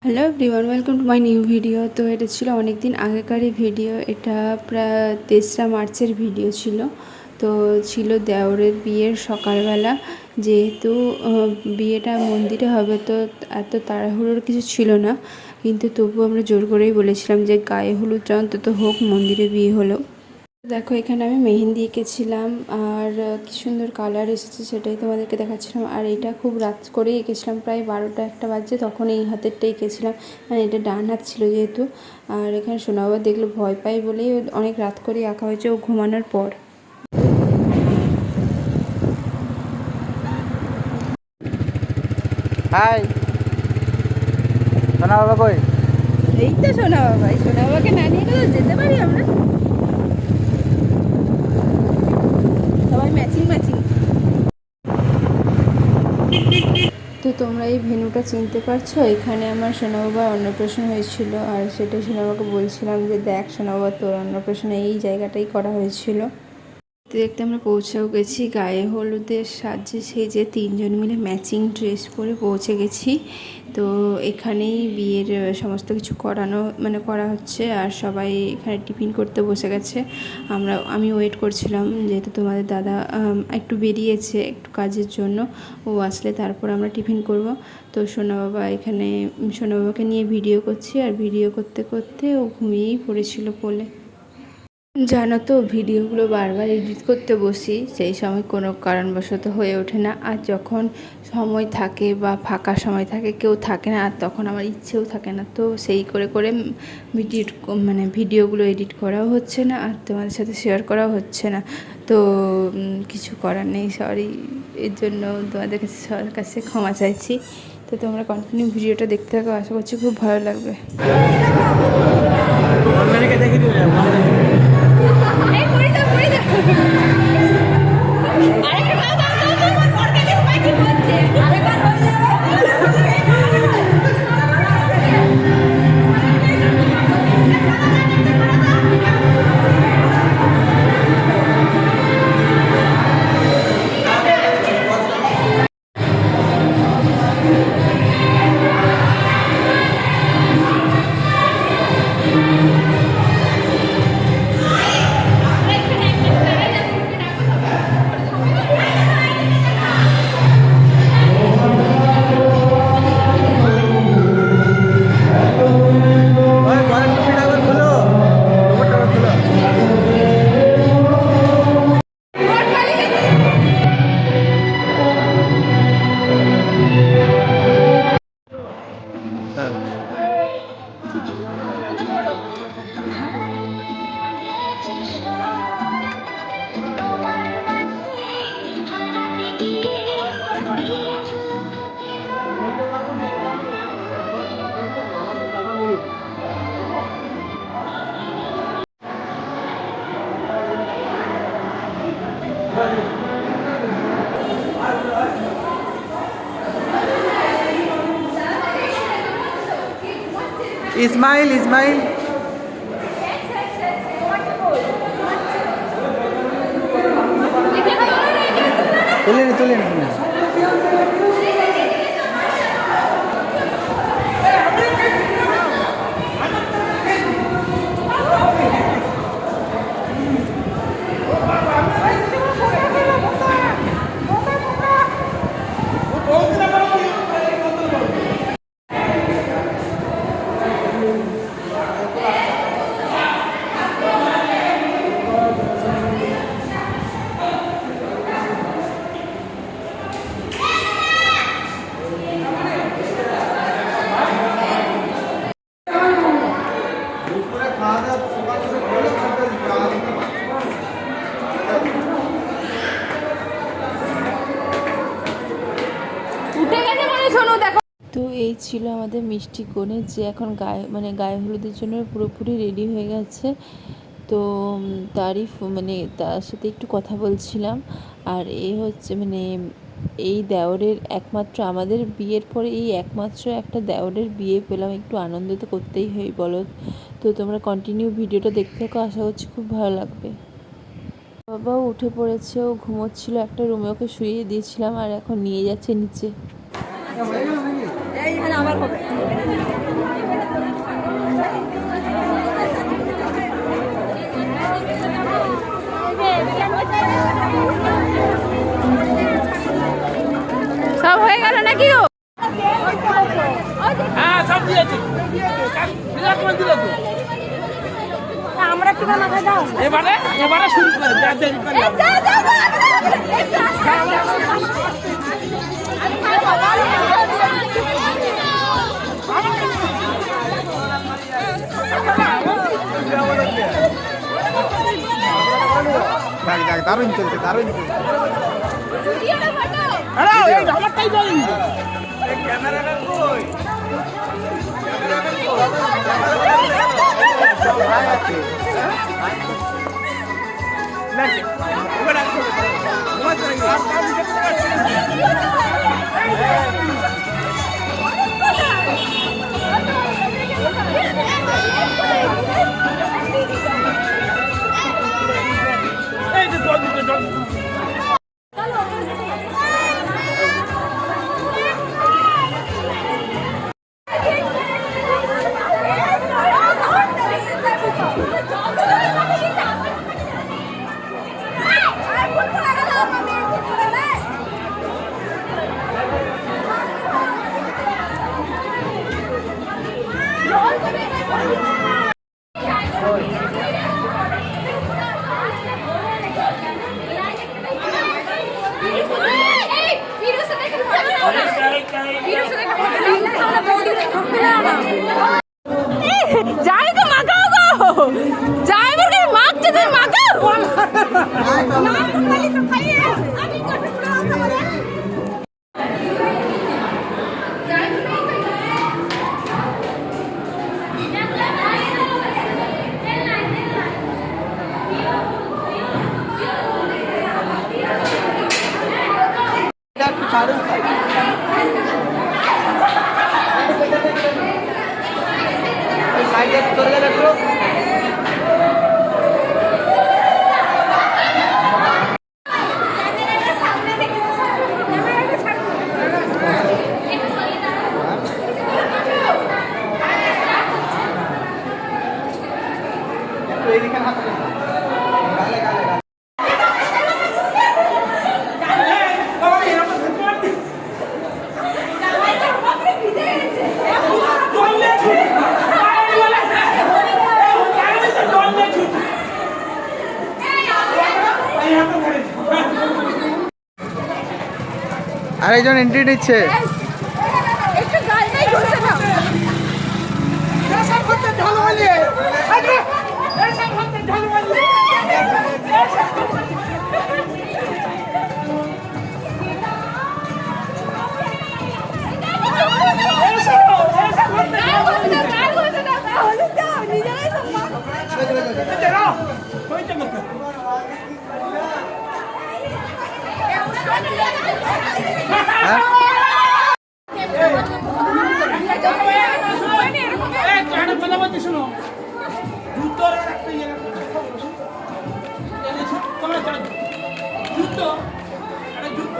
Hello everyone, welcome to my new video. তো এটা ছিল অনেক দিন আগেকারই ভিডিও। এটা প্রায় 3রা মার্চের ভিডিও ছিল। তো ছিল দেওরের বিয়ের সকালবেলা। যেহেতু বিয়েটা মন্দিরে হবে, তো এত তাড়াহুড়োর কিছু ছিল না, কিন্তু তবু আমরা জোর করেই বলেছিলাম যে গায়ে হলুদটা অন্তত হোক, মন্দিরে বিয়ে হলো। দেখো, এখানে আমি মেহেন্দি এঁকেছিলাম, আর কি সুন্দর কালার এসেছে সেটাই তোমাদেরকে দেখাচ্ছিলাম। আর এটা খুব রাত করেই এঁকেছিলাম, প্রায় 12টা-1টা বাজছে, তখন এই হাতেরটা এঁকেছিলাম, মানে এটা ডান হাত ছিল যেহেতু। আর এখানে সোনাবাবা দেখলে ভয় পাই বলেই অনেক রাত করেই আঁকা হয়েছে, ও ঘুমানোর পর। হাই, সোনা বাবা কই? এই তো সোনাবাবা, সোনাবাবাকে না নিয়ে গেলে যেতে পারি আমরা। সবাই ম্যাচিং ম্যাচিং। তো তোমরা এই ভেন্যুটা চিনতে পারছো? এখানে আমার সোনাবাবার অন্নপ্রাশন হয়েছিল, আর সেটাই সোনাবাবাকে বলছিলাম যে দেখ সোনাবাবা, তোর অন্নপ্রাশনে এই জায়গাটাই করা হয়েছিল। দেখতে দেখতে আমরা পৌঁছেও গেছি। গায়ে হলুদের সাজে সেজে 3জন মিলে ম্যাচিং ড্রেস পরে পৌঁছে গেছি। তো এখানেই বিয়ের সমস্ত কিছু করা হচ্ছে, আর সবাই এখানে টিফিন করতে বসে গেছে। আমি ওয়েট করছিলাম, যেহেতু তোমাদের দাদা একটু বেরিয়েছে একটু কাজের জন্য, ও আসলে তারপর আমরা টিফিন করব। তো সোনাবাবাকে নিয়ে ভিডিও করছি, আর ভিডিও করতে করতে ও ঘুমিয়েই পড়েছিল কোলে। জানো তো, ভিডিওগুলো বারবার এডিট করতে বসি, সেই সময় কোনো কারণবশত হয়ে ওঠে না। আর যখন সময় থাকে বা ফাঁকা সময় থাকে, কেউ থাকে না, আর তখন আমার ইচ্ছেও থাকে না। তো সেই করে করে ভিডিওগুলো এডিট করাও হচ্ছে না, আর তোমাদের সাথে শেয়ার করাও হচ্ছে না। তো কিছু করার নেই, সরি। এর জন্য তোমাদের কাছে সবার কাছে ক্ষমা চাইছি। তো তোমরা কন্টিনিউ ভিডিওটা দেখতে থাকো, আশা করছি খুব ভালো লাগবে। ইসমাইল, ইসমাইল তুলে নি। তো এই ছিল আমাদের মিষ্টি কোণে, যে এখন গায়ে হলুদের জন্য পুরোপুরি রেডি হয়ে গেছে। তো তার সাথে একটু কথা বলছিলাম। আর হচ্ছে এই দেওরের একমাত্র, আমাদের বিয়ের পরে এই একমাত্র একটা দেওরের বিয়ে পেলাম, একটু আনন্দ তো করতেই হয় বলো। তো তোমরা কন্টিনিউ ভিডিওটা দেখতে থাকো, আশা করছি খুব ভালো লাগবে। বাবাও উঠে পড়েছে, ও ঘুমোচ্ছিল একটা রুমে, ওকে শুইয়ে দিয়েছিলাম, আর এখন নিয়ে যাচ্ছে নিচে। আমরা কি বানা খাই দাও এবারে এবারে শুরু করে যা দেরি করে দারুণ চলছে দারুণ চলছে আরে এই আমারটাই বলেন এই যে জল দিতে জল যাই তো মাখাও গো যাই বলে মাখতে তুই মাখাও সাইডে তোর গেলে একটু এইদিকে হাত গালে গালে আরেকজন এন্ট্রি নিচ্ছে একটু গালটাই ঘষে দাও হ্যাঁ শোনো জুতো রাখতে তোমার জুতো জুতো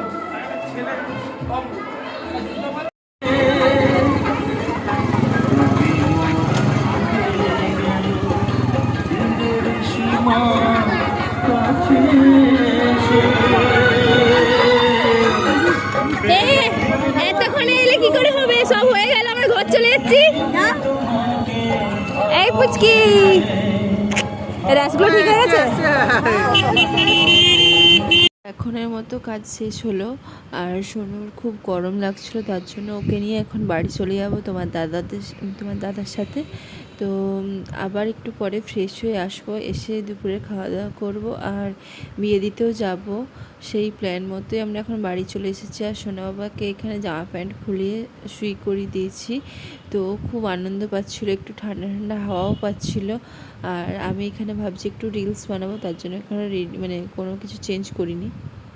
ছেলে এতক্ষণে এলে কি করে হবে সব হয়ে গেল আমরা ঘর চলে যাচ্ছি এই পুচকি রাসগুলো ঠিক হয়ে গেছে এখনের মতো কাজ শেষ হলো আর সোনুর খুব গরম লাগছিল তার জন্য ওকে নিয়ে এখন বাড়ি চলে যাব তোমার দাদার সাথে। তো আবার একটু পরে ফ্রেশ হয়ে আসবো, এসে দুপুরে খাওয়া দাওয়া করবো আর বিয়ে দিতেও যাব। সেই প্ল্যান মতোই আমরা এখন বাড়ি চলে এসেছি। আর সোনা বাবাকে এখানে জামা প্যান্ট খুলিয়ে শুই করিয়ে দিয়েছি। তো খুব আনন্দ পাচ্ছিলো, একটু ঠান্ডা ঠান্ডা হাওয়াও পাচ্ছিল। আর আমি এখানে ভাবছি একটু রিলস বানাবো, তার জন্য এখানে মানে কোনো কিছু চেঞ্জ করিনি।